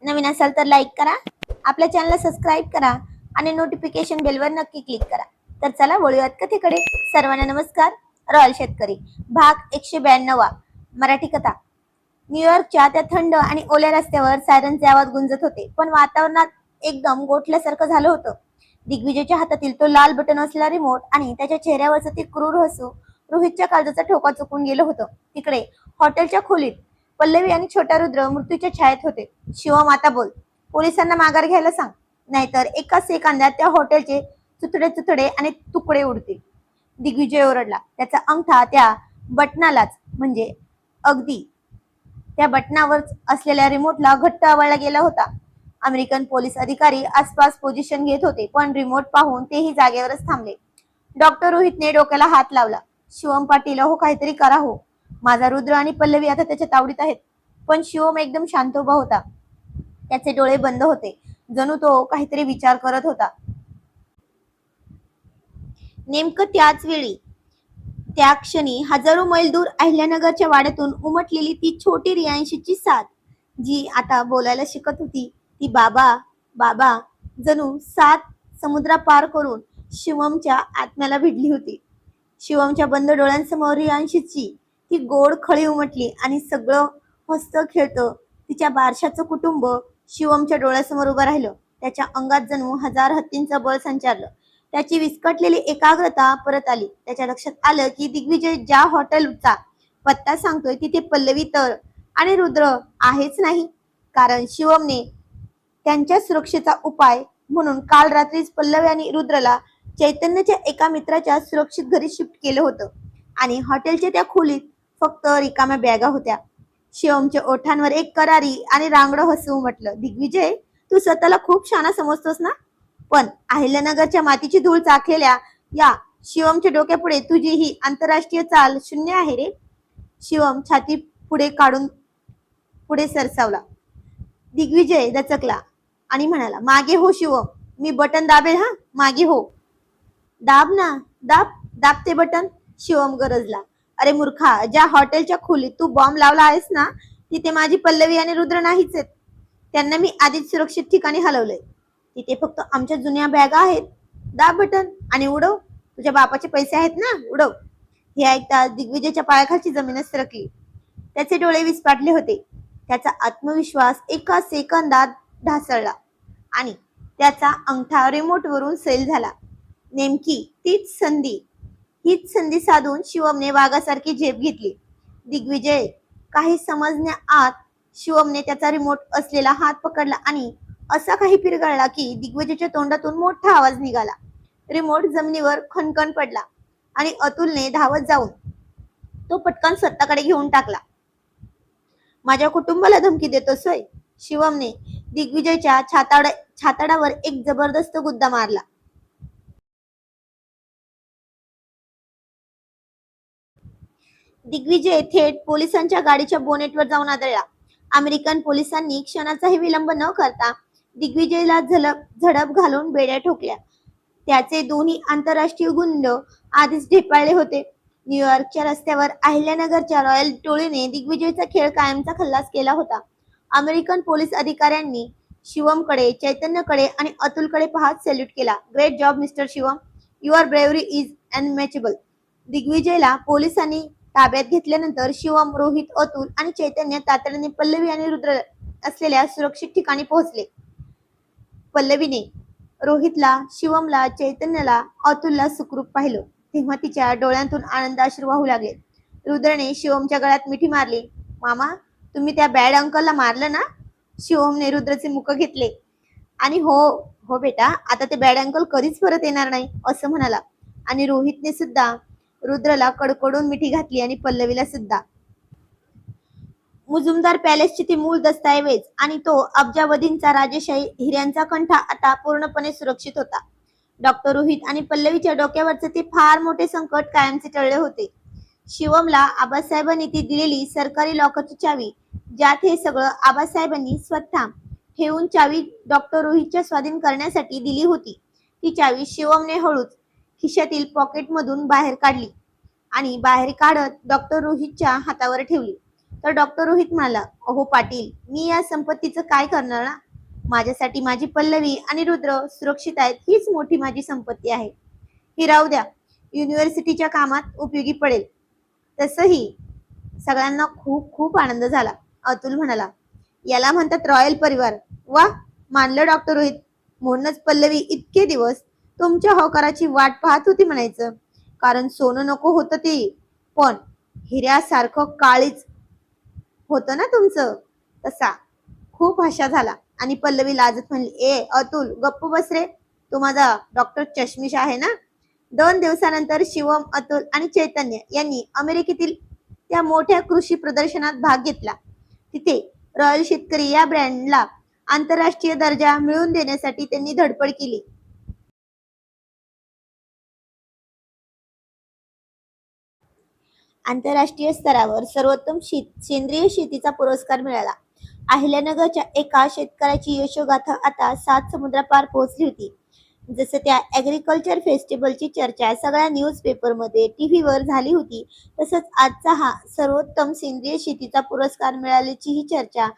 नवीन असाल तर लाईक करा, आपल्या चॅनलला सबस्क्राईब करा आणि नोटिफिकेशन बेलवर नक्की क्लिक करा। तर चला वळूयात कथेकडे। सर्वांना नमस्कार। रॉयल शेतकरी भाग 192 मराठी कथा। न्यूयॉर्कच्या त्या थंड आणि ओल्या रस्त्यावर सायरनचे आवाज गुंजत होते, पण वातावरणात एकदम गोठल्यासारखं झालं होतं। दिग्विजयच्या हातातील तो लाल बटन असलेला रिमोट आणि त्याच्या चेहऱ्यावरचं ते क्रूर हसू रोहितच्या काळजाचा ठोका चुकून गेलं होतं। तिकडे हॉटेलच्या खोलीत पल्लवी आणि छोटा रुद्र मृत्यूच्या छायेत होते। शिवम, आता बोल, पोलिसांना माघार घ्यायला सांग, नाहीतर एका सेकंदात त्या हॉटेलचे चुतडे आणि तुकडे उडतील। दिग्विजय ओरडला। त्याचा अंगठा त्या बटनालाच, म्हणजे अगदी त्या बटनावर असलेल्या रिमोटला घट्ट आवळला गेला होता। अमेरिकन पोलीस अधिकारी आसपास पोझिशन घेत होते, पण रिमोट पाहून तेही जागेवरच थांबले। डॉक्टर रोहितने डोक्याला हात लावला। शिवम पाटील, हो काहीतरी करा हो, माझा रुद्र आणि पल्लवी आता त्याच्या तावडीत आहेत। पण शिवम एकदम शांत उभा होता। त्याचे डोळे बंद होते, जणू तो काहीतरी विचार करत होता। नेमकं त्याच वेळी, त्या क्षणी हजारो मैल दूर अहिल्यानगरच्या वाड्यातून उमटलेली ती छोटी रियांशीची साथ, जी आता बोलायला शिकत होती, ती बाबा बाबा जणू 7 समुद्र पार करून शिवमच्या आत्म्याला भिडली होती। शिवमच्या बंद डोळ्यांसमोर रियांशीची ती गोड खळी उमटली आणि सगळं हसतं खेळतं तिच्या बारशाचं कुटुंब शिवमच्या डोळ्यासमोर उभं राहिलं। त्याच्या अंगात जणू 1000 हत्तींचं बळ संचारलं। त्याची विस्कटलेली एकाग्रता परत आली। त्याच्या लक्षात आलं की दिग्विजय ज्या हॉटेलचा पत्ता सांगतोय तिथे पल्लवी तर आणि रुद्र आहेच नाही, कारण शिवमने त्यांच्या सुरक्षेचा उपाय म्हणून काल रात्रीच पल्लवी आणि रुद्रला चैतन्यच्या एका मित्राच्या सुरक्षित घरी शिफ्ट केलं होतं आणि हॉटेलच्या त्या खोलीत फक्त रिकाम्या बॅगा होत्या। शिवमच्या ओठांवर एक करारी आणि रांगडं हसू उमटलं। दिग्विजय, तू स्वतःला खूप शहाणा समजतोस ना, पण अहिल्यानगरच्या मातीची धूळ चाखलेल्या या शिवमच्या डोक्यापुढे तुझी ही आंतरराष्ट्रीय चाल शून्य आहे रे। शिवम छाती पुढे काढून पुढे सरसावला। दिग्विजय दचकला आणि म्हणाला, मागे हो शिवम, मी बटन दाबेल, हा मागे हो। दाब ना, दाब दाब ते बटन, शिवम गरजला। अरे मूर्खा, ज्या हॉटेलच्या खोलीत तू बॉम्ब लावला आहेस ना, तिथे माझी पल्लवी आणि रुद्र नाहीच आहेत। त्यांना मी आधीच सुरक्षित ठिकाणी हलवलंय। तिथे फक्त आमच्या जुन्या बॅगा आहेत। दाब बटन आणि उडव, तुझ्या बापाचे पैसे आहेत ना, उडव। हे ऐकताच दिग्विजयच्या पायाखालची जमीनच सरकली। त्याचे डोळे विस्फाटले होते। त्याचा आत्मविश्वास एका सेकंदात ढासळला आणि त्याचा अंगठा रिमोट वरून सैल झाला। नेमकी हीच संधी साधून शिवमने वाघासारखी झेप घेतली। दिग्विजय काही समजण्याआत शिवमने त्याचा रिमोट असलेला हात पकडला आणि असा काही पिरगळला की दिग्विजयच्या तोंडातून मोठा आवाज निघाला। रिमोट जमिनीवर खणखण पडला आणि अतुलने धावत जाऊन तो पटकन स्वतःकडे घेऊन टाकला। माझ्या कुटुंबाला धमकी देतोस होय? शिवमने दिग्विजयच्या छाताडावर एक जबरदस्त गुद्दा मारला। दिग्विजय थेट पोलिसांच्या गाडीच्या बोनेटवर जाऊन आदळला। अमेरिकन पोलिसांनी क्षणाचाही विलंब न करता दिग्विजयला झडप घालून बेड्या ठोकल्या। त्याचे दोन्ही आंतरराष्ट्रीय गुंड आधीच ढेपाळले होते। न्यूयॉर्कच्या रस्त्यावर अहिल्यानगरच्या रॉयल टोळीने दिग्विजयचा खेळ कायमचा खल्लास केला होता। अमेरिकन पोलीस अधिकाऱ्यांनी शिवमकडे, चैतन्यकडे आणि अतुलकडे पाहत सॅल्यूट केला। Great job Mister Shivam, your bravery is unmatchable. दिग्विजयला पोलिसांनी ताब्यात घेतल्यानंतर शिवम, रोहित, अतुल आणि चैतन्य तातडीने पल्लवी आणि रुद्र असलेल्या सुरक्षित ठिकाणी पोहोचले। पल्लवीने रोहितला, शिवमला, चैतन्यला, अतुलला सुखरूप पाहिलं तेव्हा तिच्या डोळ्यांतून आनंद अश्रू वाहू लागले। रुद्रने शिवमच्या गळ्यात मिठी मारली। मामा, तुम्ही त्या बॅड अंकलला मारलं ना? शिवमने रुद्रचे मुख घेतले आणि हो हो बेटा, आता ते बॅड अंकल कधीच परत येणार नाही असं म्हणाला। आणि रोहितने सुद्धा रुद्रला कडकडून मिठी घातली आणि पल्लवीला सुद्धा। मुजुमदार पॅलेसचे ते मूळ दस्तऐवज आणि तो अब्जावधींचा राजेशाही हिऱ्यांचा कंठा आता पूर्णपणे सुरक्षित होता। डॉक्टर रोहित आणि पल्लवीच्या डोक्यावरचे ते फार मोठे संकट कायमचे टळले होते। शिवमला आबासाहेबांनी ती दिलेली सरकारी लॉकरची चावी, ज्यात हे सगळं आबासाहेबांनी स्वतः ठेवून चावी डॉक्टर रोहितच्या स्वाधीन करण्यासाठी दिली होती, ती चावी शिवमने हळूच खिशातील पॉकेटमधून बाहेर काढली आणि बाहेर काढत डॉक्टर रोहितच्या हातावर ठेवली। तर डॉक्टर रोहित म्हणाला, अहो पाटील, मी या संपत्तीचं काय करणार ना? माझ्यासाठी माझी पल्लवी आणि रुद्र सुरक्षित आहेत, हीच मोठी माझी संपत्ती आहे. ही राहू द्या, युनिव्हर्सिटीच्या कामात उपयोगी पडेल. तसंही सगळ्यांना खूप खूप आनंद झाला. अतुल म्हणाला, याला म्हणतात रॉयल परिवार. वा, मानलं डॉक्टर रोहित. म्हणूनच पल्लवी इतके दिवस तुमच्या होकाराची वाट पाहत होती म्हणायचं. कारण सोनं नको होतं ते, पण हिऱ्यासारखं काळीच होतं ना तुमचं. तसा खूप हशा झाला आणि पल्लवी लाजत म्हणली, ए अतुल गप्प बस रे, तू माझा डॉक्टर चष्मिश आहे ना? 2 दिवसानंतर शिवम, अतुल आणि चैतन्य यांनी अमेरिकेतील त्या मोठ्या कृषी प्रदर्शनात भाग घेतला. तिथे रॉयल शेतकरी या ब्रँडला आंतरराष्ट्रीय दर्जा मिळवून देण्यासाठी त्यांनी धडपड केली. आंतरराष्ट्रीय स्तरावर सर्वोत्तम सेंद्रिय शेतीचा पुरस्कार मिळाला. अहिल्यानगरच्या एका शेतकऱ्याची यशोगाथा आता 7 समुद्रापार पोहोचली होती. जसं त्या ॲग्रिकल्चर फेस्टिवलची चर्चा सगळ्या न्यूजपेपरमध्ये, टीव्हीवर झाली होती, तसंच आजचा हा सर्वोत्तम सेंद्रिय शेतीचा पुरस्कार मिळाल्याची ही चर्चा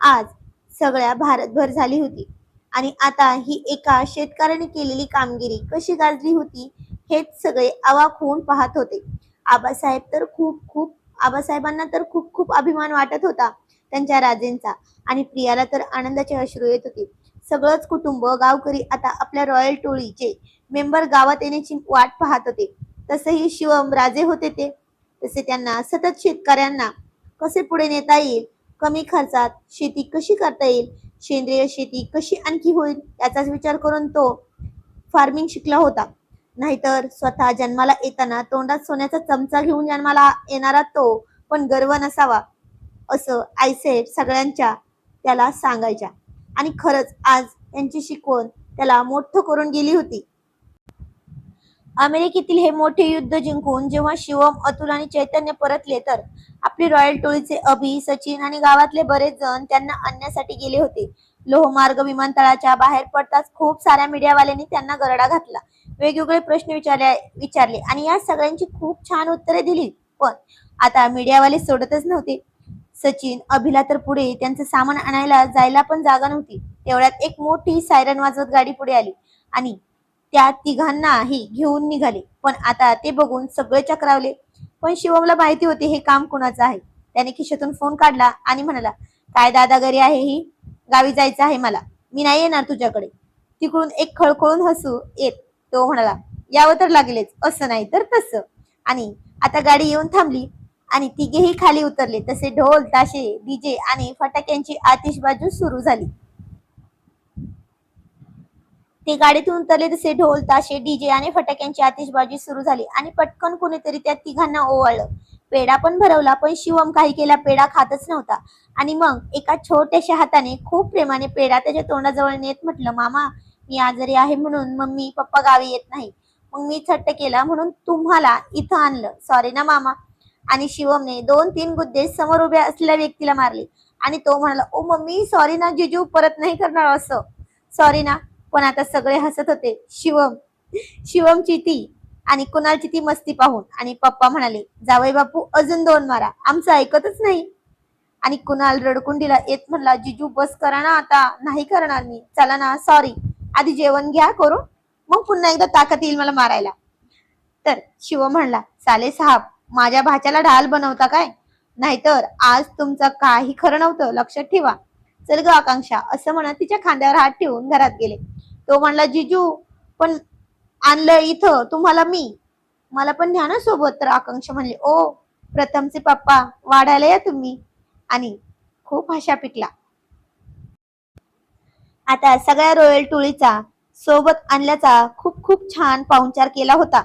आज सगळ्या भारतभर झाली होती. आणि आता ही एका शेतकऱ्याने केलेली कामगिरी कशी गाजली होती हेच सगळे अवाक होऊन पाहत होते. आबासाहेबांना तर खूप खूप अभिमान वाटत होता त्यांच्या राजेंचा, आणि प्रियाला तर आनंदाचे अश्रू येत होते. सगळंच कुटुंब, गावकरी आता आपल्या रॉयल टोळीचे मेंबर गावात येण्याची वाट पाहत होते. तसेही शिवम राजे होते ते, तसे त्यांना सतत शेतकऱ्यांना कसे पुढे नेता येईल, कमी खर्चात शेती कशी करता येईल, सेंद्रिय शेती कशी आणखी होईल याचाच विचार करून तो फार्मिंग शिकला होता. नाहीतर स्वतः जन्माला येताना तोंडात सोन्याचा चमचा घेऊन जन्माला येणारा तो पण गर्व नसावा, असं आईसाहेब सगळ्यांच्या त्याला सांगायच्या. आणि खरंच आज त्यांची शिकवण त्याला मोठं करून गेली होती. अमेरिकेतील हे मोठे युद्ध जिंकून जेव्हा शिवम, अतुल आणि चैतन्य परतले, तर आपली रॉयल टोळीचे अभि, सचिन आणि गावातले बरेच जण त्यांना आणण्यासाठी गेले होते. लोहमार्ग विमानतळाच्या बाहेर पडताच खूप साऱ्या मीडियावाल्यांनी त्यांना गरडा घातला, वेगवेगळे प्रश्न विचारले आणि या सगळ्यांची खूप छान उत्तरे दिली. पण आता मीडियावाले सोडतच नव्हते. सचिन, अभिला तर पुढे त्यांचं सामान आणायला जायला पण जागा नव्हती. तेवढ्यात एक मोठी सायरन वाजवत गाडी पुढे आली आणि त्या तिघांनाही घेऊन निघाले. पण आता ते बघून सगळे चक्रावले. पण शिवमला माहिती होते हे काम कुणाचं आहे. त्याने खिशातून फोन काढला आणि म्हणाला, काय दादा घरी आहे? ही गावी जायचं आहे मला, मी नाही येणार तुझ्याकडे. तिकडून एक खळखळून हसू येत तो म्हणाला, यावं तर लागलेच, असं नाही तर तसं. आणि आता गाडी येऊन थांबली आणि तिघेही खाली उतरले. तसे ढोल, ताशे, डीजे आणि फटाक्यांची आतिषबाजी सुरू झाली. ते गाडीतून उतरले तसे ढोल, ताशे, डीजे आणि फटाक्यांची आतिषबाजी सुरू झाली आणि पटकन कोणीतरी त्या तिघांना ओवाळलं. पेढा पण भरवला, पण शिवम काही केला पेढा खातच नव्हता. आणि मग एका छोट्याशा हाताने खूप प्रेमाने पेढा त्याच्या तोंडाजवळ नेत म्हटलं, मामा, मी आजारी आहे म्हणून मम्मी पप्पा गावी येत नाही, मग मी थट्ट केला म्हणून तुम्हाला इथं आणलं, सॉरी ना मामा. आणि शिवमने 2-3 गुद्दे समोर उभ्या असलेल्या व्यक्तीला मारले आणि तो म्हणाला, ओ मम्मी सॉरी ना जिजू, परत नाही करणार असं, सॉरी ना. पण आता सगळे हसत होते. शिवमची ती आणि कुणालची ती मस्ती पाहून. आणि पप्पा म्हणाले, जावई बापू अजून 2 मारा, आमचं ऐकतच नाही. आणि कुणाल रडकुंडीला येत म्हणला, जिजू बस करा ना आता, नाही करणार मी, चला ना, सॉरी, आधी जेवण घ्या करून, मग पुन्हा एकदा ताकद येईल मला मारायला. तर शिवम म्हणला, साले साहेब, माझ्या भाच्याला ढाल बनवता काय? नाहीतर आज तुमचं काही खरं नव्हतं, लक्षात ठेवा. चल ग आकांक्षा, असं म्हणत तिच्या खांद्यावर हात ठेवून घरात गेले. तो म्हणला, जिजू पण आणलं इथं तुम्हाला मी, मला पण ध्या ना सोबत. तर आकांक्षा म्हणले, ओ प्रथमचे पप्पा, वाढायला या तुम्ही. आणि खूप हशा पिकला. आता सगळ्या रॉयल टोळीचा सोबत आणल्याचा खूप खूप छान पाहुणचार केला होता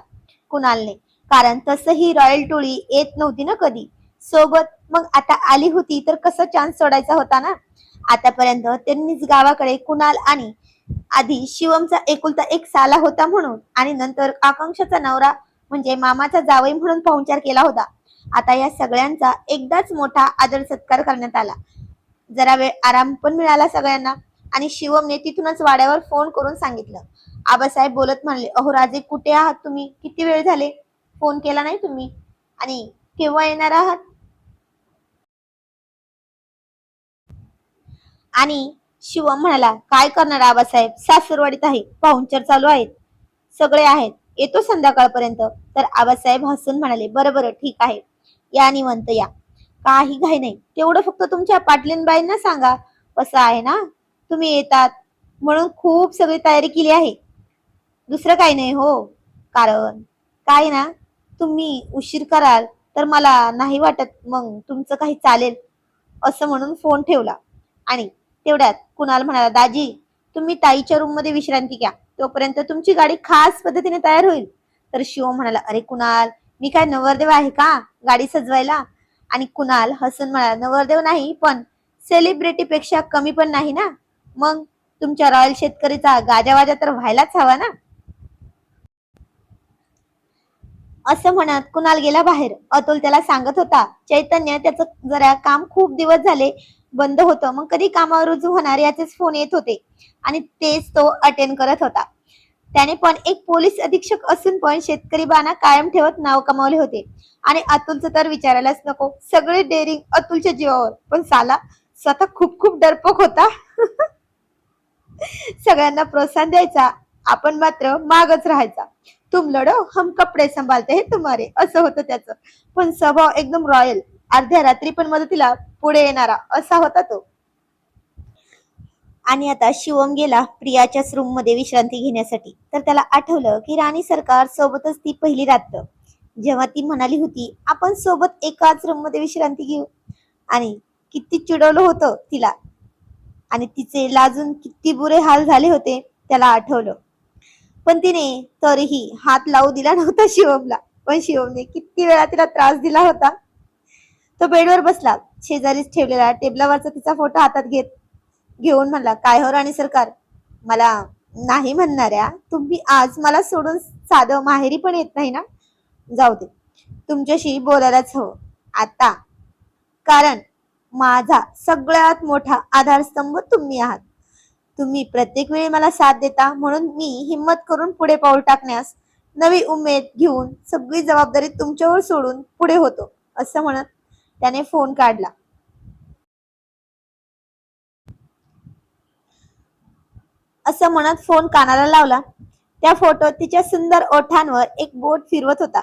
कुणालने. कारण तसही रॉयल टोळी येत नव्हती ना कधी सोबत. मग आता आली होती तर कसा चान्स सोडायचा होता ना. आतापर्यंत त्यांनीच गावाकडे कुणाल आणि आधी शिवमचा एकुलता एक साला होता म्हणून, आणि नंतर आकांक्षाचा नवरा म्हणजे मामाचा जावई म्हणून पाहुणचार केला होता. आता या सगळ्यांचा एकदाच मोठा आदर सत्कार करण्यात आला. जरा वेळ आराम पण मिळाला सगळ्यांना. आणि शिवमने तिथूनच वाड्यावर फोन करून सांगितलं. आबासाहेब बोलत म्हणले, अहो राजे, कुठे आहात तुम्ही? किती वेळ झाले फोन केला नाही तुम्ही, आणि केव्हा येणार आहात? आणि शिवम म्हणाला, काय करणार आबासाहेब, सासूरवाडीत आहे, पाहुणचार चालू आहेत, सगळे आहेत, येतो संध्याकाळपर्यंत. तर आबासाहेब हसून म्हणाले, बरं बरं ठीक आहे, या निवंत या, काही घाई नाही, तेवढं फक्त तुमच्या पाटलीनबाईंना सांगा. कसं आहे ना, तुम्ही येतात म्हणून खूप सगळी तयारी केली आहे, दुसरं काही नाही हो. कारण काय ना, तुम्ही उशीर कराल तर मला नाही वाटत मग तुमचं काही चालेल, असं म्हणून फोन ठेवला. आणि तेवढ्यात कुणाल म्हणाला, दाजी तुम्ही ताईच्या रूम मध्ये विश्रांती घ्या, तोपर्यंत तुमची गाडी खास पद्धतीने तयार होईल. तर शिव म्हणाला, अरे कुणाल, मी काय नवरदेव आहे का गाडी सजवायला? आणि कुणाल हसून म्हणाला, नवरदेव नाही पण सेलिब्रिटी पेक्षा कमी पण नाही ना, मग तुमच्या रॉयल शेतकरीचा गाजावाजा तर व्हायलाच हवा ना. असं म्हणत कुणाल गेला बाहेर. अतुल त्याला सांगत होता, चैतन्य त्याचं जरा काम खूप दिवस झाले बंद होतं, मग कधी कामावर रुजू होणार याचेच फोन येत होते आणि तेच तो अटेंड करत होता. त्याने पण एक पोलीस अधीक्षक असून पण शेतकरी बाना कायम ठेवत नाव कमावले होते. आणि अतुलचं तर विचारायलाच नको, सगळे डेअरिंग अतुलच्या जीवावर, पण साला स्वतः खूप खूप डरपोक होता. सगळ्यांना प्रोत्साहन द्यायचा, आपण मात्र मागच राहायचा. तुम लढो हम कपडे संभालते हे तुम्हारे, असं होतं त्याचं. पण स्वभाव एकदम रॉयल, अर्ध्या रात्री पण मदतीला पुढे येणारा असा होता तो. आणि आता शिवम गेला प्रियाच्याच रूम मध्ये विश्रांती घेण्यासाठी. तर त्याला आठवलं की राणी सरकार सोबतच ती पहिली रात्र, जेव्हा ती म्हणाली होती आपण सोबत एकाच रूम मध्ये विश्रांती घेऊ, आणि किती चिडवलं होतं तिला, आणि तिचे लाजून किती बुरे हाल झाले होते त्याला आठवलं. पण तिने तरीही हात लावू दिला नव्हता शिवमला. पण शिवमने किती वेळा तिला त्रास दिला होता. तो बेडवर बसला, शेजारीच ठेवलेला टेबलावरचा तिचा फोटो हातात घेऊन म्हणला, काय हो राणी सरकार, मला नाही म्हणणाऱ्या तुम्ही आज मला सोडून साधं माहेरी पण येत नाही ना. जाऊ दे, तुमच्याशी बोलायलाच हवं आता, कारण माझा सगळ्यात मोठा आधारस्तंभ तुम्ही आहात. तुम्ही प्रत्येक वेळी मला साथ देता, म्हणून मी हिम्मत करून पुढे पाऊल टाकण्यास नवी उमेद घेऊन सगळी जबाबदारी तुमच्यावर सोडून पुढे होतो. असं म्हणत त्याने फोन काढला. असं म्हणत फोन कानाला लावला. त्या फोटोत तिच्या सुंदर ओठांवर एक बोट फिरवत होता.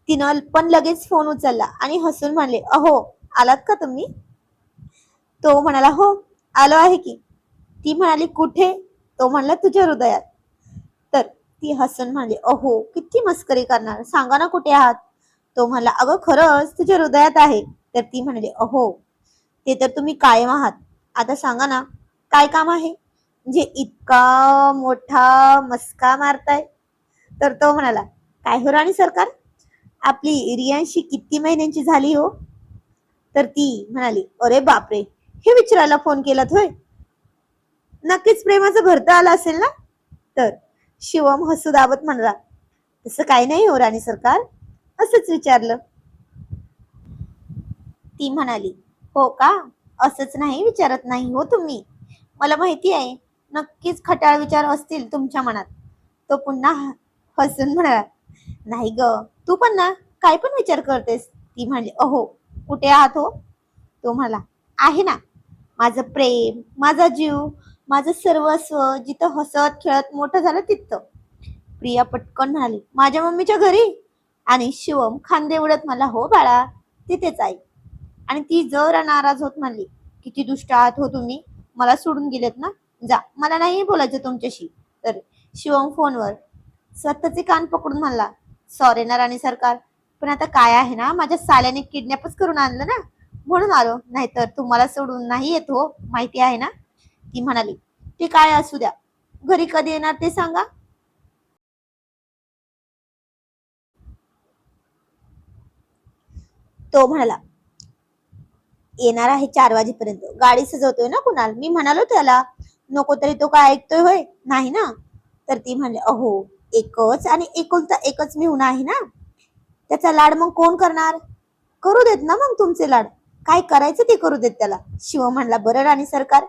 तिनं पण लगेच फोन उचलला आणि हसून म्हणले, अहो आलात का तुम्ही? तो म्हणाला, हो आलो आहे की. ती म्हणाली, कुठे? तो म्हणला, तुझ्या हृदयात. तर ती हसून म्हणाली, अहो किती मस्करी करणार, सांगा ना कुठे आहात? तो म्हणला, अगं खरंच तुझ्या हृदयात आहे. तर ती म्हणाली, अहो ते तर तुम्ही कायम आहात, आता सांगा ना काय काम आहे, म्हणजे इतका मोठा मस्का मारताय. तर तो म्हणाला, काय हो राणी सरकार, आपली रियांशी किती महिन्यांची झाली हो? तर ती म्हणाली, अरे बापरे, हे विचारायला फोन केलात होय, नक्कीच प्रेमाचं भरत आलं असेल ना. तर शिवम हसू दाबत म्हणला, तसं काही नाही हो राणी सरकार, असंच विचारलं. ती म्हणाली, हो का, असंच नाही विचारत नाही हो तुम्ही, मला माहिती आहे नक्कीच खट्याळ विचार असतील तुमच्या मनात. तो पुन्हा हसून म्हणाला, नाही ग, तू पण ना काय पण विचार करतेस. ती म्हणली, अहो कुठे आहात हो? तो म्हणाला, आहे ना, माझं प्रेम, माझा जीव, माझं सर्वस्व, जिथं हसत खेळत मोठं झालं तिथं. प्रिया पटकन म्हणाली, माझ्या मम्मीच्या घरी? आणि शिवम खांदे उडत मला, हो बाळा, तिथेच आई. आणि ती जरा नाराज होत म्हणली, किती दुष्ट आहात हो तुम्ही, मला सोडून गेलेत ना, जा, मला नाही बोलायचं तुमच्याशी. तर शिवम फोनवर स्वतःचे कान पकडून म्हणला, सॉरी ना राणी सरकार, पण आता काय आहे ना, माझ्या साल्याने किडनॅपच करून आणलं ना, म्हणून आलो, नाहीतर तुम्हाला सोडून नाही येत हो, माहिती आहे ना. ती म्हणाली, ते काय असू द्या, घरी कधी येणार ते सांगा. तो म्हणाला, येणार आहे 4 वाजेपर्यंत, गाडी सजवतोय ना कुणाल, मी म्हणालो त्याला, नको तरी तो काय ऐकतोय होय, नाही ना. तर ती म्हणले, अहो एकच आणि एकुलता एकच मी आहे ना, त्याचा लाड मग कोण करणार? करू देत ना मग तुमचे लाड, काय करायचं ते करू देत त्याला. शिव म्हणला, बरं राणी सरकार,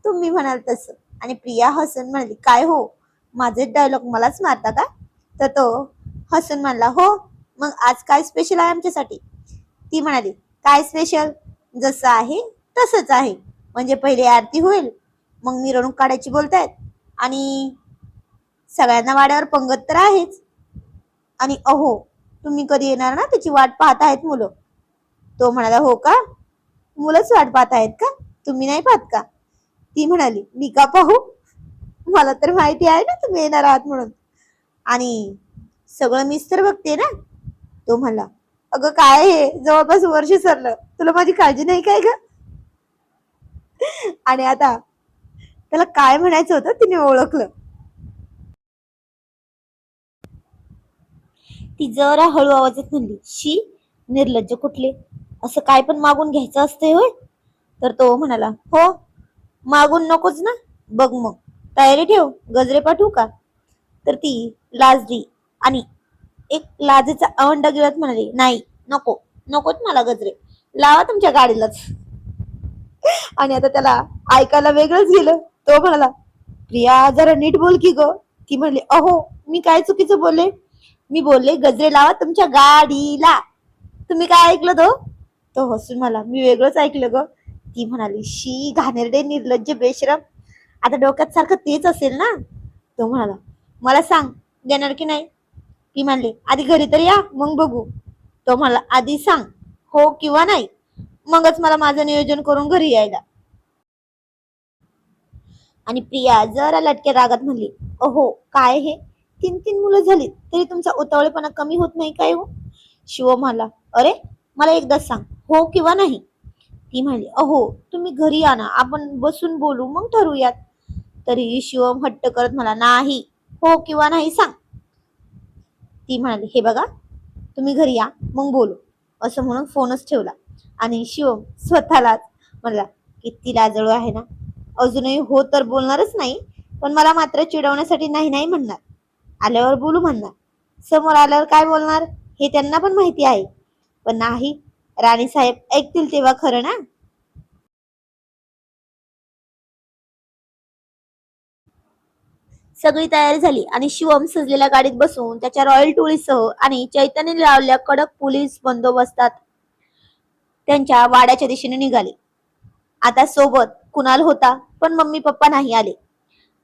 तुम्ही म्हणाल तसं. आणि प्रिया हसून म्हणली, काय हो, माझे डायलॉग मलाच मारता का? तर तो हसून म्हणला, हो, मग आज काय स्पेशल आहे आमच्यासाठी? ती म्हणाली, काय स्पेशल, जसं आहे तसंच आहे, म्हणजे पहिले आरती होईल, मग मिरवणूक काढायची बोलतायत, आणि सगळ्यांना वाड्यावर पंगत तर आहेच. आणि अहो, तुम्ही कधी येणार ना त्याची वाट पाहत आहेत मुलं. तो म्हणाला, हो का, मुलंच वाट पाहत आहेत का, तुम्ही नाही पाहत का? ती म्हणाली, मी का पाहू, मला तर माहिती आहे ना तुम्ही येणार आहात म्हणून, आणि सगळं मीच तर बघते ना. तो म्हणला, अगं काय हे, जवळपास वर्ष सरलं, तुला माझी काळजी नाही काय ग? आणि आता त्याला काय म्हणायचं होतं तिने ओळखलं. ती जरा हळू आवाजात म्हणली, शी, निर्लज्ज कुठले, असं काय पण मागून घ्यायचं असतंय होय? तर तो म्हणाला, हो, मागून नकोच ना, बघ मग, तयारी ठेव, गजरे पाठवू का? तर ती लाजली आणि एक लाजेचा आवंडा गिळत म्हणाली, नाही, नको, नकोच मला गजरे, लावा तुमच्या गाडीलाच. आणि आता त्याला ऐकायला वेगळंच गेलं. तो म्हणाला, प्रिया जरा नीट बोल की ग. ती म्हणली, अहो, मी काय चुकीचं बोलले? मी बोलले गजरे लावा तुमच्या गाडीला, तुम्ही काय ऐकलं? तो हसून मला, मी वेगळंच ऐकलं ग. ती म्हणाली, शी, घाणेरडे, निर्लज्ज, बेशरम, आता डोक्यात सारखं तेच असेल ना. तो म्हणाला, मला सांग, देणार की नाही? ती म्हणली, आधी घरी तर या, मग बघू. तो म्हणाला, आधी सांग, हो किंवा नाही, मगच मला माझं नियोजन करून घरी यायला. आणि प्रिया जरा लटक्या रागात म्हणली, अहो काय हे, तीन तीन मुलं झाली तरी तुमचा उतावळेपणा कमी होत नाही काय हो? शिव म्हणाला, अरे मला एकदाच सांग, हो किंवा नाही. ती म्हणली, अहो तुम्ही घरी या ना, आपण बसून बोलू, मग ठरवूयात. तरी शिवम हट्ट करत मला, नाही, हो किंवा नाही सांग. ती म्हणाली, हे बघा, तुम्ही घरी या, मग बोलू, असं म्हणून फोनच ठेवला. आणि शिवम स्वतःलाच म्हणला, किती लाजळू आहे ना, अजूनही हो तर बोलणारच नाही, पण मला मात्र चिडवण्यासाठी नाही नाही म्हणणार, आल्यावर बोलू म्हणणार, समोर आल्यावर काय बोलणार हे त्यांना पण माहिती आहे, पण नाही, राणी साहेब ऐकतील तेव्हा खरं ना. सगळी तयारी झाली आणि शिवम सजलेल्या गाडीत बसून त्याच्या रॉयल टोळीसह आणि चैतन्य लावलेल्या कडक पोलीस बंदोबस्तात त्यांच्या वाड्याच्या दिशेने निघाले. आता सोबत कुणाल होता, पण मम्मी पप्पा नाही आले,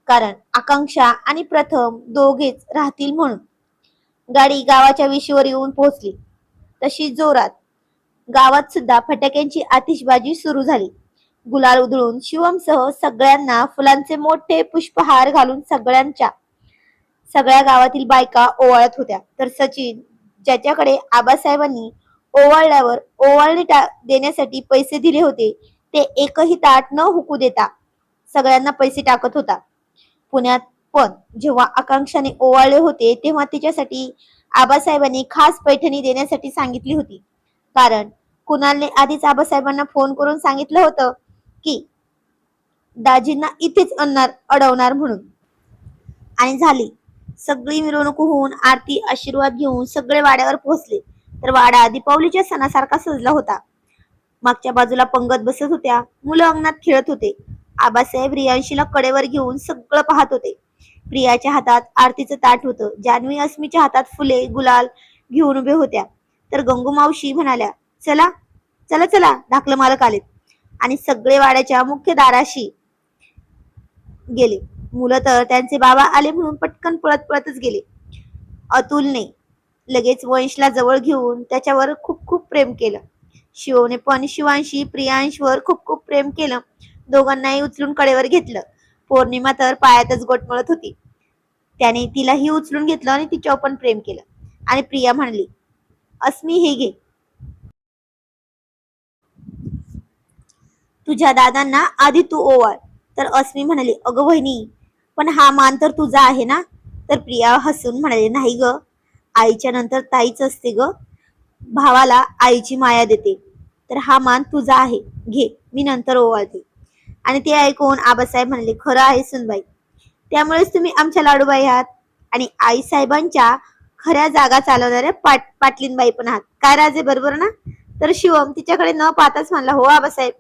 कारण आकांक्षा आणि प्रथम दोघेच राहतील म्हणून. गाडी गावाच्या विशीवर येऊन पोहोचली तशी जोरात गावात सुद्धा फटाक्यांची आतिषबाजी सुरू झाली. गुलाल उधळून शिवमसह सगळ्यांना फुलांचे मोठे पुष्पहार घालून सगळ्या गावातील बायका ओवाळत होत्या. तर सचिन, ज्याच्याकडे आबासाहेबांनी ओवाळल्यावर ओवाळणी देण्यासाठी पैसे दिले होते, ते एकही ताट न हुकू देता सगळ्यांना पैसे टाकत होता. पुण्यात पण जेव्हा आकांक्षाने ओवाळले होते, तेव्हा तिच्यासाठी आबासाहेबांनी खास पैठणी देण्यासाठी सांगितली होती, कारण कुणालने आधीच आबासाहेबांना फोन करून सांगितलं होतं की दाजींना इथेच अडवणार म्हणून. आणि झाली सगळी मिरवणूक होऊन आरती आशीर्वाद घेऊन सगळे वाड्यावर पोहोचले. तर वाडा दीपावलीच्या सणासारखा सजला होता. मागच्या बाजूला पंगत बसत होत्या, मुलं अंगणात खेळत होते. आबासाहेब रियांशीला कडेवर घेऊन सगळं पाहत होते. प्रियाच्या हातात आरतीचं ताट होतं, जान्हवी अस्मीच्या हातात फुले गुलाल घेऊन उभे होत्या. तर गंगू मावशी म्हणाल्या, चला चला चला, धाकलं मालक आलेत. आणि सगळे वाड्याच्या मुख्य दाराशी गेले. मुलं तर त्यांचे बाबा आले म्हणून पटकन पळत पळतच गेले. अतुलने लगेच वंशला जवळ घेऊन त्याच्यावर खूप खूप प्रेम केलं. शिवने पण शिवांशी प्रियांशवर खूप खूप प्रेम केलं. दोघांनाही उचलून कडेवर घेतलं. पौर्णिमा तर पायातच गोटमळत होती. त्याने तिलाही उचलून घेतलं आणि तिच्यावर पण प्रेम केलं. आणि प्रिया म्हणली, अस्मी हे घे, तुझ्या दादांना आधी तू ओवाळ. तर अस्मी म्हणाली, अगं वहिनी, पण हा मान तर तुझा आहे ना. तर प्रिया हसून म्हणाली, नाही ग, आईच्या नंतर ताईच असते ग, भावाला आईची माया देते, तर हा मान तुझा आहे, घे, मी नंतर ओवाळते. आणि ते ऐकून आबासाहेब म्हणाले, खरं आहे सुनबाई, त्यामुळेच तुम्ही आमच्या लाडूबाई आहात आणि आई साहेबांच्या खऱ्या जागा चालवणाऱ्या पाटलीनबाई पण आहात. काय राजे, बरोबर ना? तर शिवम तिच्याकडे न पाहताच म्हणला, हो आबासाहेब.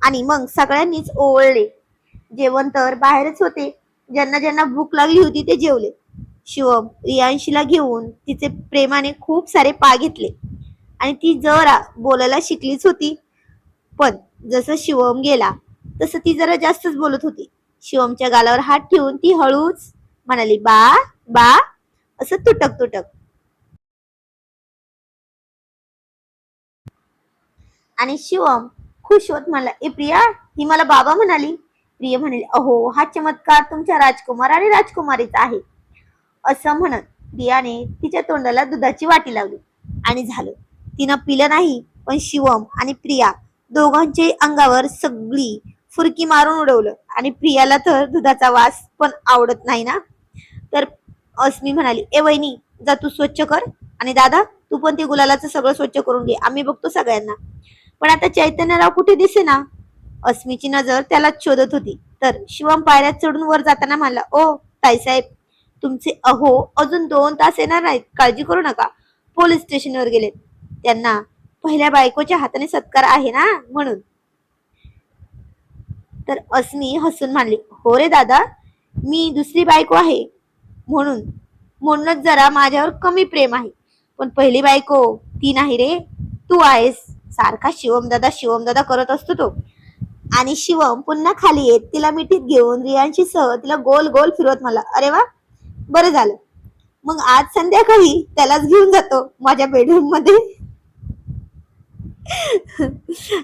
आणि मग सगळ्यांनीच ओवळले. जेवण तर बाहेरच होते. ज्यांना ज्यांना भूक लागली होती ते जेवले. शिवम रियांशीला घेऊन तिचे प्रेमाने खूप सारे पा घेतले आणि ती जरा बोलायला शिकलीच होती. पण जसं शिवम गेला तसं ती जरा जास्तच बोलत होती. शिवमच्या गालावर हात ठेवून ती हळूच म्हणाली, बा बा, असं तुटक तुटक. आणि शिवम खुश होत म्हणला, ए प्रिया, ही मला बाबा म्हणाली. प्रिया म्हणाली, अहो, हा चमत्कार तुमच्या राजकुमार आणि राजकुमारीचा आहे. असं म्हणत प्रियाने तिच्या तोंडाला दुधाची वाटी लावली आणि झालं. तिनं पिलं नाही, पण शिवम आणि प्रिया दोघांच्या अंगावर सगळी फुरकी मारून उडवलं. आणि प्रियाला तर दुधाचा वास पण आवडत नाही ना. तर अस्मी म्हणाली, ए वहिनी, जा तू स्वच्छ कर, आणि दादा, तू पण ते गुलालाचं सगळं स्वच्छ करून घे, आम्ही बघतो सगळ्यांना. पण आता चैतन्यराव कुठे दिसेना. अस्मीची नजर त्यालाच शोधत होती. तर शिवम पायऱ्यात चढून वर जाताना म्हणला, ओ ताईसाहेब, तुमचे अहो अजून 2 तास येणार नाहीत, काळजी करू नका. पोलीस स्टेशनवर गेलेत. त्यांना पहिल्या बायकोच्या हाताने सत्कार आहे ना, म्हणून. तर अस्मी हसून म्हणली, हो रे दादा, मी दुसरी बायको आहे म्हणूनच जरा माझ्यावर कमी प्रेम आहे. पण पहिली बायको ती नाही रे, तू आहेस. सारखा शिवम दादा करत असतो तो. आणि शिवम पुन्हा खाली येत तिला मिठीत घेऊन रियांशी सह तिला गोल गोल फिरवत मला, अरे वा, बरं झालं. मग आज संध्याकाळी त्यालाच घेऊन जातो माझ्या बेडरूम मध्ये.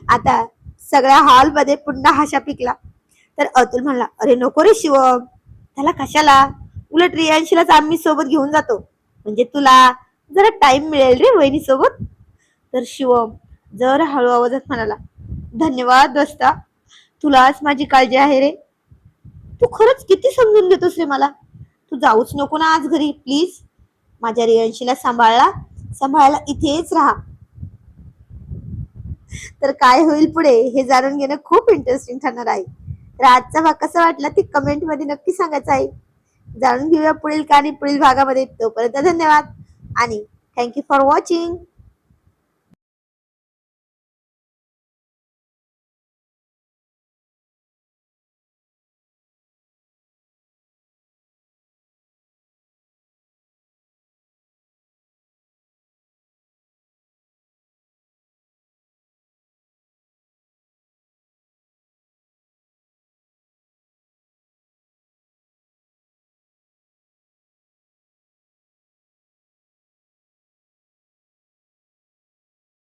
आता सगळ्या हॉल मध्ये पुन्हा हाशा पिकला. तर अतुल म्हणला, अरे नको रे शिवम, त्याला कशाला, उलट रियांशीलाच आम्ही सोबत घेऊन जातो, म्हणजे तुला जरा टाइम मिळेल रे वहिनी सोबत. तर शिवम जर हळू आवाजात म्हणाला, धन्यवाद दोस्ता, तुलाच माझी काळजी आहे रे. तू खरंच किती समजून घेतोस रे मला. तू जाऊच नको ना आज घरी, प्लीज. माझ्या रियांशीला सांभाळायला इथेच राहा. तर काय होईल पुढे हे जाणून घेणं खूप इंटरेस्टिंग ठरणार आहे. तर आजचा भाग कसा वाटला ते कमेंट मध्ये नक्की सांगायचं आहे. जाणून घेऊया पुढील कहाणी पुढील भागामध्ये. तोपर्यंत धन्यवाद आणि थँक्यू फॉर वॉचिंग.